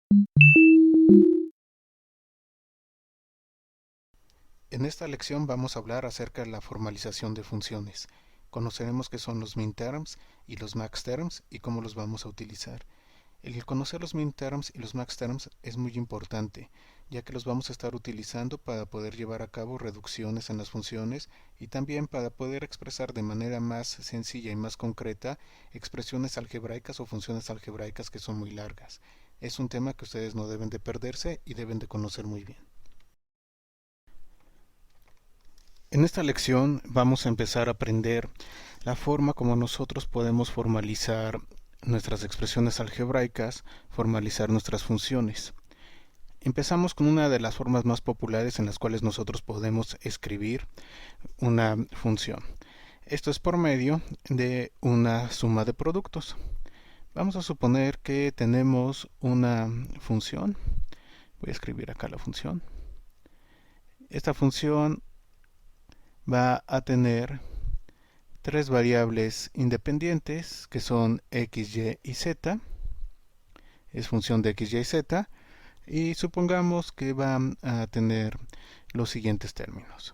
En esta lección vamos a hablar acerca de la formalización de funciones. Conoceremos qué son los minterms y los maxterms y cómo los vamos a utilizar. El conocer los minterms y los maxterms es muy importante, ya que los vamos a estar utilizando para poder llevar a cabo reducciones en las funciones y también para poder expresar de manera más sencilla y más concreta expresiones algebraicas o funciones algebraicas que son muy largas. Es un tema que ustedes no deben de perderse y deben de conocer muy bien. En esta lección vamos a empezar a aprender la forma como nosotros podemos formalizar nuestras expresiones algebraicas, formalizar nuestras funciones. Empezamos con una de las formas más populares en las cuales nosotros podemos escribir una función. Esto es por medio de una suma de productos. Vamos a suponer que tenemos una función. Voy a escribir acá la función. Esta función va a tener tres variables independientes que son x, y y z. Es función de x, y y z. Y supongamos que va a tener los siguientes términos.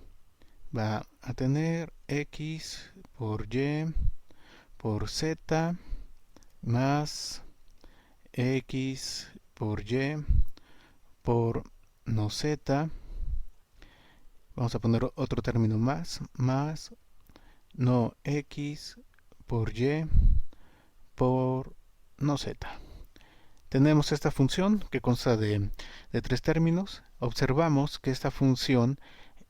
Va a tener x por y por z más x por y por no z. Vamos a poner otro término más no x por y por no z. Tenemos esta función que consta de tres términos. Observamos que esta función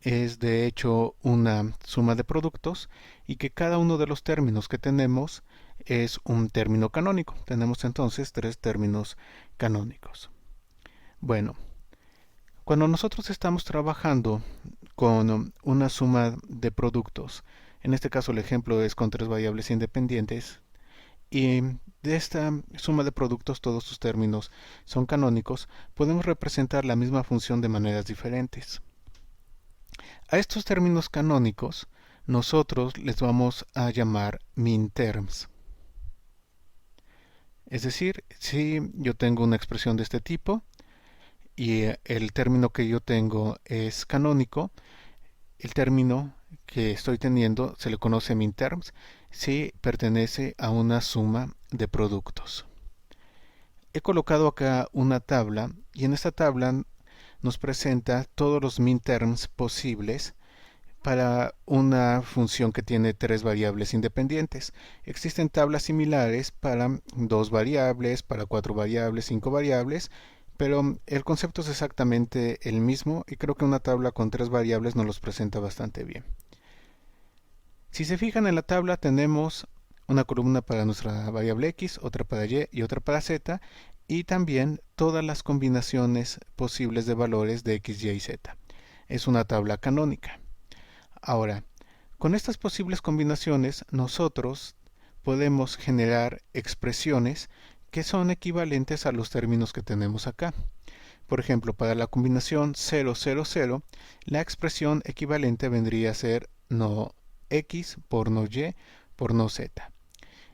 es de hecho una suma de productos y que cada uno de los términos que tenemos es un término canónico. Tenemos entonces tres términos canónicos. Bueno, cuando nosotros estamos trabajando con una suma de productos, en este caso el ejemplo es con tres variables independientes, y de esta suma de productos todos sus términos son canónicos, podemos representar la misma función de maneras diferentes. A estos términos canónicos nosotros les vamos a llamar minterms. Es decir, si yo tengo una expresión de este tipo y el término que yo tengo es canónico, el término que estoy teniendo se le conoce minterms si pertenece a una suma de productos. He colocado acá una tabla y en esta tabla nos presenta todos los minterms posibles para una función que tiene tres variables independientes. Existen tablas similares para dos variables, para cuatro variables, cinco variables, pero el concepto es exactamente el mismo y creo que una tabla con tres variables nos los presenta bastante bien. Si se fijan en la tabla tenemos una columna para nuestra variable x, otra para y otra para z, y también todas las combinaciones posibles de valores de x, y y z. Es una tabla canónica. Ahora, con estas posibles combinaciones nosotros podemos generar expresiones que son equivalentes a los términos que tenemos acá. Por ejemplo, para la combinación 0, 0, 0, la expresión equivalente vendría a ser no x por no y por no z.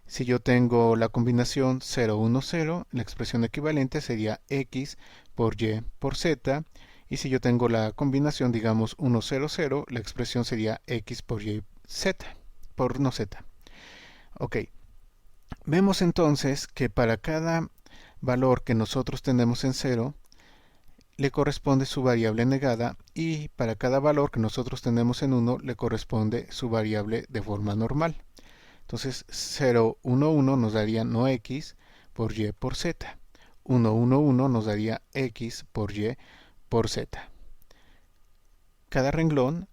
Si yo tengo la combinación 0, 1, 0, la expresión equivalente sería x por y por z. Y si yo tengo la combinación, digamos, 1, 0, 0, la expresión sería x por y z, por no z. Ok, vemos entonces que para cada valor que nosotros tenemos en 0, le corresponde su variable negada y para cada valor que nosotros tenemos en 1 le corresponde su variable de forma normal. Entonces 0, 1, 1 nos daría no x por y por z. 1, 1, 1 nos daría x por y por z. Cada renglón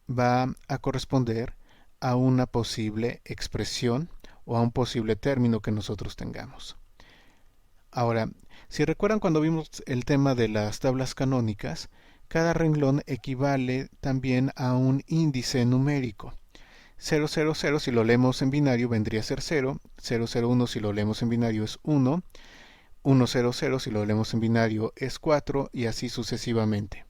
va a corresponder a una posible expresión o a un posible término que nosotros tengamos. Ahora, si recuerdan cuando vimos el tema de las tablas canónicas, cada renglón equivale también a un índice numérico. 0, 0, 0 si lo leemos en binario vendría a ser 0, 0, 0, 1 si lo leemos en binario es 1, 1, 0, 0 si lo leemos en binario es 4 y así sucesivamente.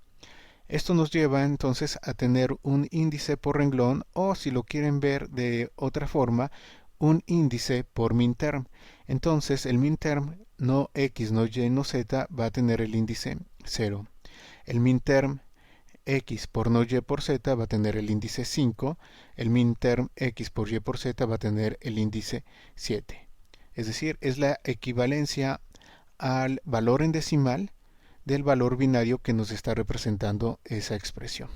Esto nos lleva entonces a tener un índice por renglón o si lo quieren ver de otra forma, un índice por minterm. Entonces el minterm no x, no y, no z va a tener el índice 0. El minterm x por no y por z va a tener el índice 5. El minterm x por y por z va a tener el índice 7. Es decir, es la equivalencia al valor en decimal del valor binario que nos está representando esa expresión.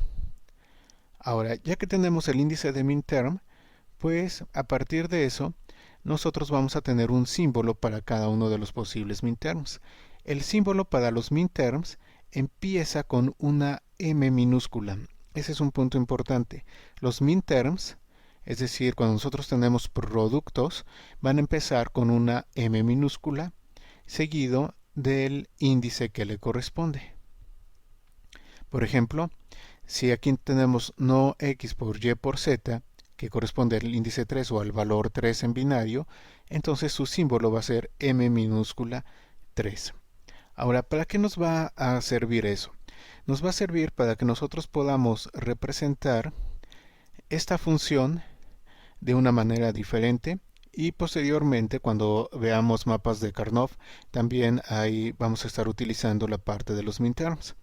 Ahora, ya que tenemos el índice de minterm, pues a partir de eso, nosotros vamos a tener un símbolo para cada uno de los posibles minterms. El símbolo para los minterms empieza con una m minúscula. Ese es un punto importante. Los minterms, es decir, cuando nosotros tenemos productos, van a empezar con una m minúscula seguido del índice que le corresponde. Por ejemplo, si aquí tenemos no x por y por z, que corresponde al índice 3 o al valor 3 en binario, entonces su símbolo va a ser m minúscula 3. Ahora, ¿para qué nos va a servir eso? Nos va a servir para que nosotros podamos representar esta función de una manera diferente y posteriormente cuando veamos mapas de Karnoff también ahí vamos a estar utilizando la parte de los minterms.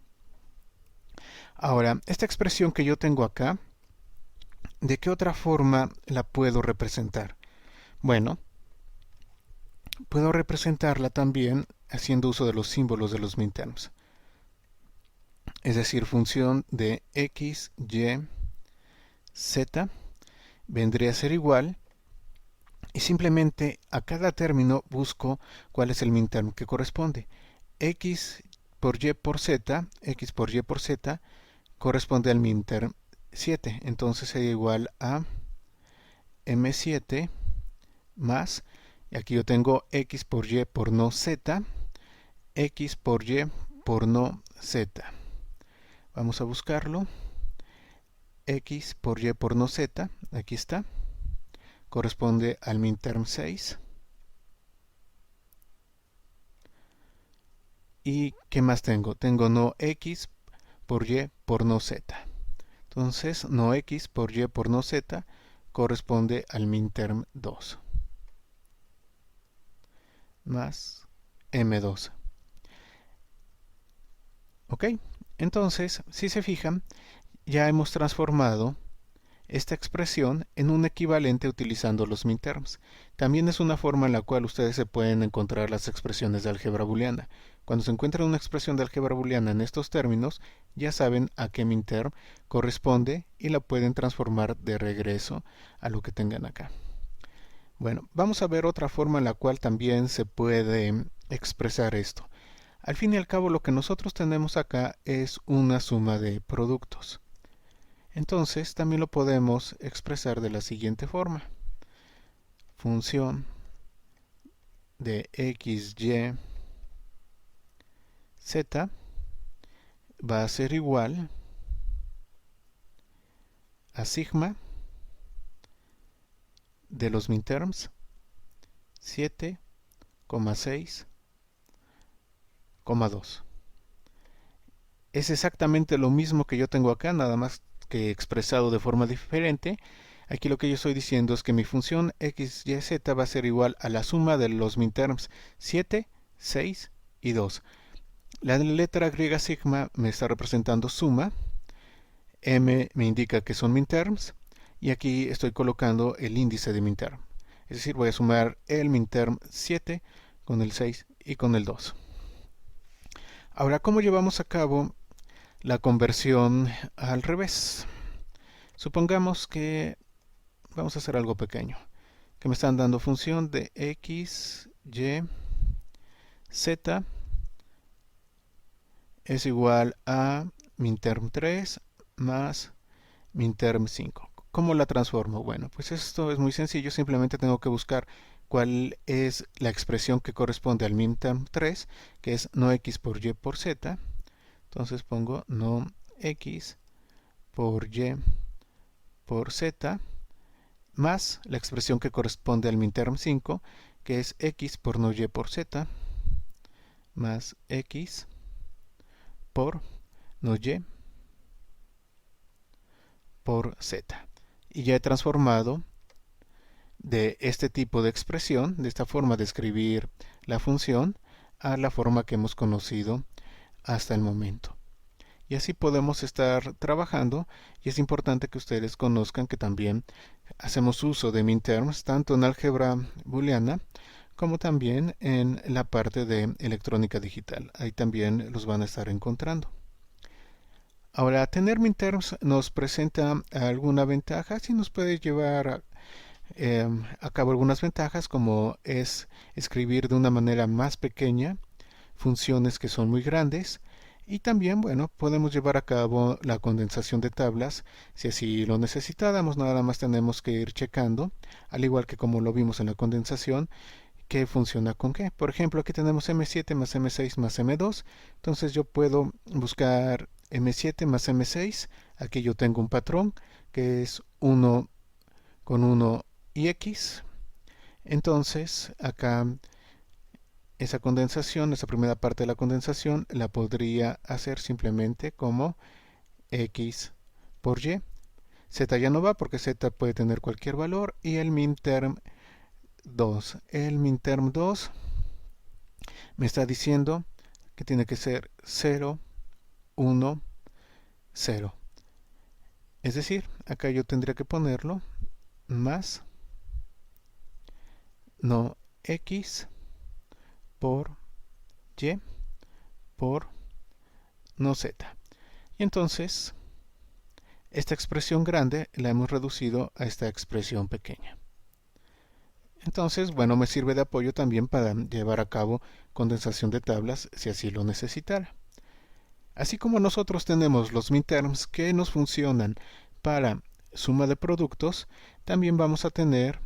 Ahora, esta expresión que yo tengo acá, ¿de qué otra forma la puedo representar? Bueno, puedo representarla también haciendo uso de los símbolos de los minterms. Es decir, función de x, y, z vendría a ser igual y simplemente a cada término busco cuál es el minterm que corresponde. X por y por z, x por y por z corresponde al minterm 7, entonces sería igual a m7 más, y aquí yo tengo x por y por no z, x por y por no z. Vamos a buscarlo. X por y por no z, aquí está, corresponde al minterm 6. ¿Y qué más tengo? Tengo no x por y por no z. Entonces, no x por y por no z corresponde al minterm 2. Más m2. ¿Ok? Entonces, si se fijan, ya hemos transformado esta expresión en un equivalente utilizando los minterms. También es una forma en la cual ustedes se pueden encontrar las expresiones de álgebra booleana. Cuando se encuentra una expresión de álgebra booleana en estos términos, ya saben a qué minterm corresponde y la pueden transformar de regreso a lo que tengan acá. Bueno, vamos a ver otra forma en la cual también se puede expresar esto. Al fin y al cabo, lo que nosotros tenemos acá es una suma de productos. Entonces, también lo podemos expresar de la siguiente forma. Función de x, y, z va a ser igual a sigma de los minterms 7,6,2. Es exactamente lo mismo que yo tengo acá, nada más que expresado de forma diferente. Aquí lo que yo estoy diciendo es que mi función x, y, z va a ser igual a la suma de los minterms 7, 6 y 2. La letra griega sigma me está representando suma, m me indica que son minterms, y aquí estoy colocando el índice de minterm. Es decir, voy a sumar el minterm 7 con el 6 y con el 2. Ahora, ¿cómo llevamos a cabo la conversión al revés? Supongamos que vamos a hacer algo pequeño, que me están dando función de x, y, z es igual a minterm 3 más minterm 5. ¿Cómo la transformo? Bueno, pues esto es muy sencillo, simplemente tengo que buscar cuál es la expresión que corresponde al minterm 3, que es no x por y por z. Entonces pongo no x por y por z más la expresión que corresponde al minterm 5, que es x por no y por z más x por no y por z. Y ya he transformado de este tipo de expresión, de esta forma de escribir la función, a la forma que hemos conocido hasta el momento. Y así podemos estar trabajando, y es importante que ustedes conozcan que también hacemos uso de minterms tanto en álgebra booleana como también en la parte de electrónica digital. Ahí también los van a estar encontrando. Ahora, tener minterms nos presenta alguna ventaja, sí nos puede llevar a cabo algunas ventajas, como es escribir de una manera más pequeña funciones que son muy grandes, y también, bueno, podemos llevar a cabo la condensación de tablas si así lo necesitáramos. Nada más tenemos que ir checando, al igual que como lo vimos en la condensación, qué funciona con qué. Por ejemplo, aquí tenemos M7 más M6 más M2. Entonces yo puedo buscar M7 más M6. Aquí yo tengo un patrón que es 1 con 1 y X. Entonces acá esa condensación, esa primera parte de la condensación, la podría hacer simplemente como X por Y. Z ya no va porque Z puede tener cualquier valor. Y el minterm 2. El minterm 2 me está diciendo que tiene que ser 0, 1, 0. Es decir, acá yo tendría que ponerlo más no X por Y por no Z. Y entonces, esta expresión grande la hemos reducido a esta expresión pequeña. Entonces, bueno, me sirve de apoyo también para llevar a cabo condensación de tablas si así lo necesitara. Así como nosotros tenemos los minterms que nos funcionan para suma de productos, también vamos a tener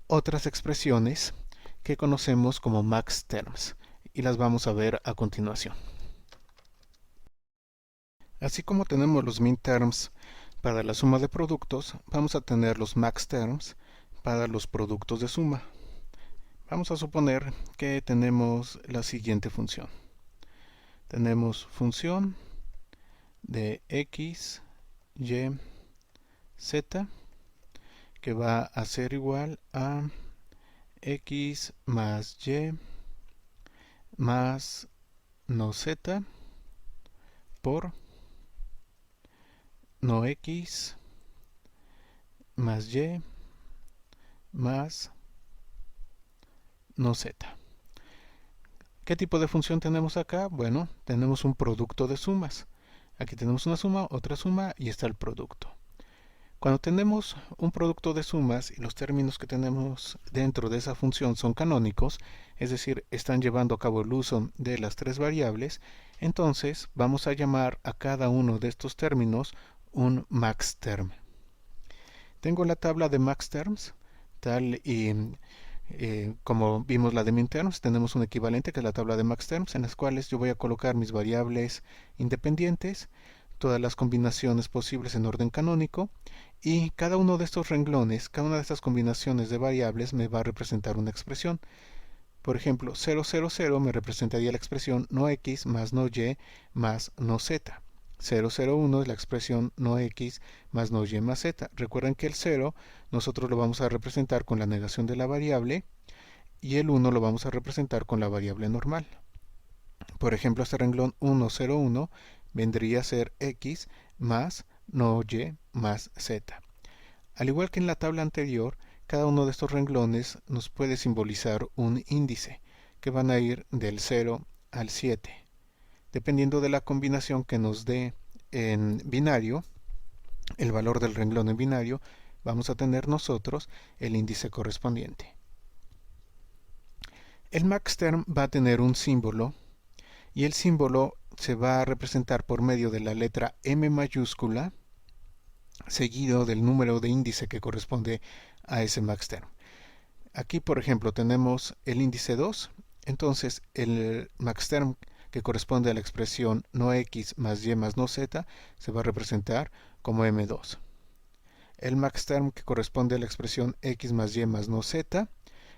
otras expresiones que conocemos como maxterms, y las vamos a ver a continuación. Así como tenemos los minterms para la suma de productos, vamos a tener los maxterms para los productos de suma. Vamos a suponer que tenemos la siguiente función. Tenemos función de x, y, z, que va a ser igual a x más y más no z por no x más y más no z. ¿Qué tipo de función tenemos acá? Bueno, tenemos un producto de sumas. Aquí tenemos una suma, otra suma y está el producto. Cuando tenemos un producto de sumas y los términos que tenemos dentro de esa función son canónicos, es decir, están llevando a cabo el uso de las tres variables, entonces vamos a llamar a cada uno de estos términos un maxterm. Tengo la tabla de maxterms, tal y como vimos la de minterms, tenemos un equivalente que es la tabla de maxterms, en las cuales yo voy a colocar mis variables independientes, todas las combinaciones posibles en orden canónico, y cada uno de estos renglones, cada una de estas combinaciones de variables me va a representar una expresión. Por ejemplo, 0, 0, 0 me representaría la expresión no x más no y más no z. 0, 0, 1 es la expresión no x más no y más z. Recuerden que el 0 nosotros lo vamos a representar con la negación de la variable y el 1 lo vamos a representar con la variable normal. Por ejemplo, este renglón 1, 0, 1 vendría a ser x más no y más z. Al igual que en la tabla anterior, cada uno de estos renglones nos puede simbolizar un índice, que van a ir del 0 al 7. Dependiendo de la combinación que nos dé en binario, el valor del renglón en binario, vamos a tener nosotros el índice correspondiente. El maxterm va a tener un símbolo, y el símbolo se va a representar por medio de la letra M mayúscula, seguido del número de índice que corresponde a ese maxterm. Aquí, por ejemplo, tenemos el índice 2, entonces el maxterm que corresponde a la expresión no x más y más no z se va a representar como M2. El maxterm que corresponde a la expresión x más y más no z,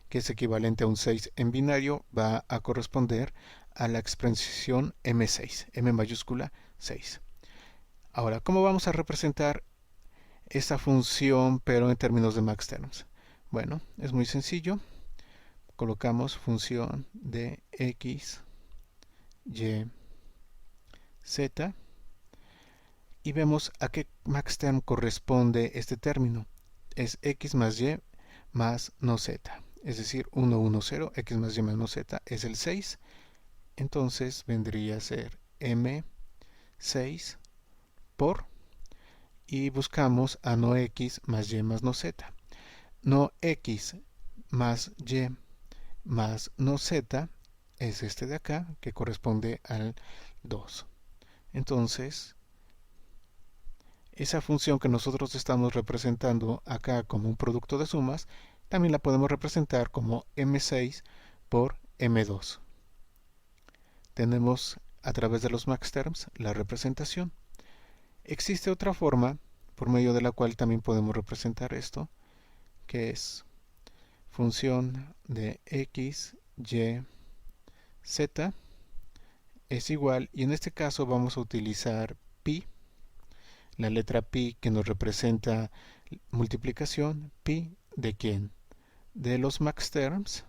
que es equivalente a un 6 en binario, va a corresponder a la expresión M6, M mayúscula 6. Ahora, ¿cómo vamos a representar esta función pero en términos de maxterms? Bueno, es muy sencillo. Colocamos función de x y, z, y vemos a qué maxterm corresponde este término. Es x más y más no z, es decir, 1, 1, 0, x más y más no z es el 6, entonces vendría a ser m6 por, y buscamos a no x más y más no z. No x más y más no z es este de acá, que corresponde al 2. Entonces, esa función que nosotros estamos representando acá como un producto de sumas, también la podemos representar como m6 por m2. Tenemos a través de los maxterms la representación. Existe otra forma por medio de la cual también podemos representar esto, que es función de x, y, z es igual, y en este caso vamos a utilizar pi, la letra pi que nos representa multiplicación, pi de quién, de los maxterms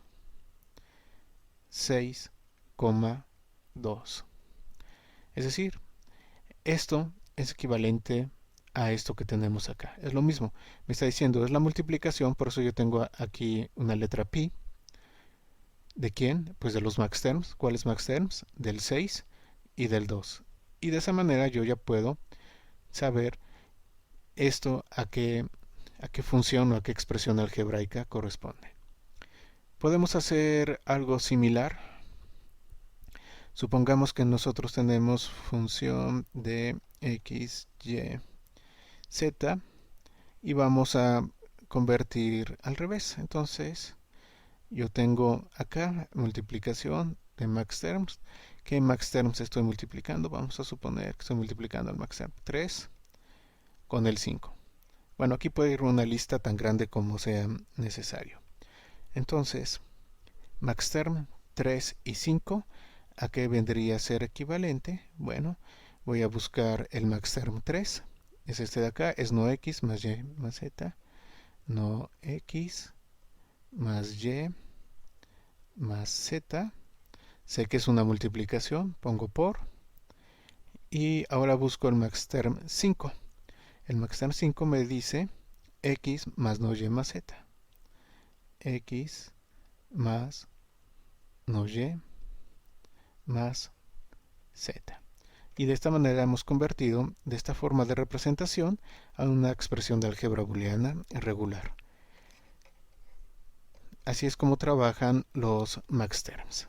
6,2. Es decir, esto es equivalente a esto que tenemos acá. Es lo mismo. Me está diciendo, es la multiplicación, por eso yo tengo aquí una letra pi. ¿De quién? Pues de los maxterms. ¿Cuáles maxterms? Del 6 y del 2. Y de esa manera yo ya puedo saber esto a qué función o a qué expresión algebraica corresponde. Podemos hacer algo similar. Supongamos que nosotros tenemos función de x, y, z y vamos a convertir al revés. Entonces yo tengo acá multiplicación de maxterms. ¿Qué maxterms estoy multiplicando? Vamos a suponer que estoy multiplicando el maxterm 3 con el 5. Bueno, aquí puede ir una lista tan grande como sea necesario. Entonces, maxterm 3 y 5, ¿a qué vendría a ser equivalente? Bueno, voy a buscar el maxterm 3. Es este de acá, es no x más y más z. No x más y más z. Sé que es una multiplicación, pongo por. Y ahora busco el maxterm 5. El maxterm 5 me dice x más no y más z. X más no y más z. Y de esta manera hemos convertido de esta forma de representación a una expresión de álgebra booleana regular. Así es como trabajan los maxterms.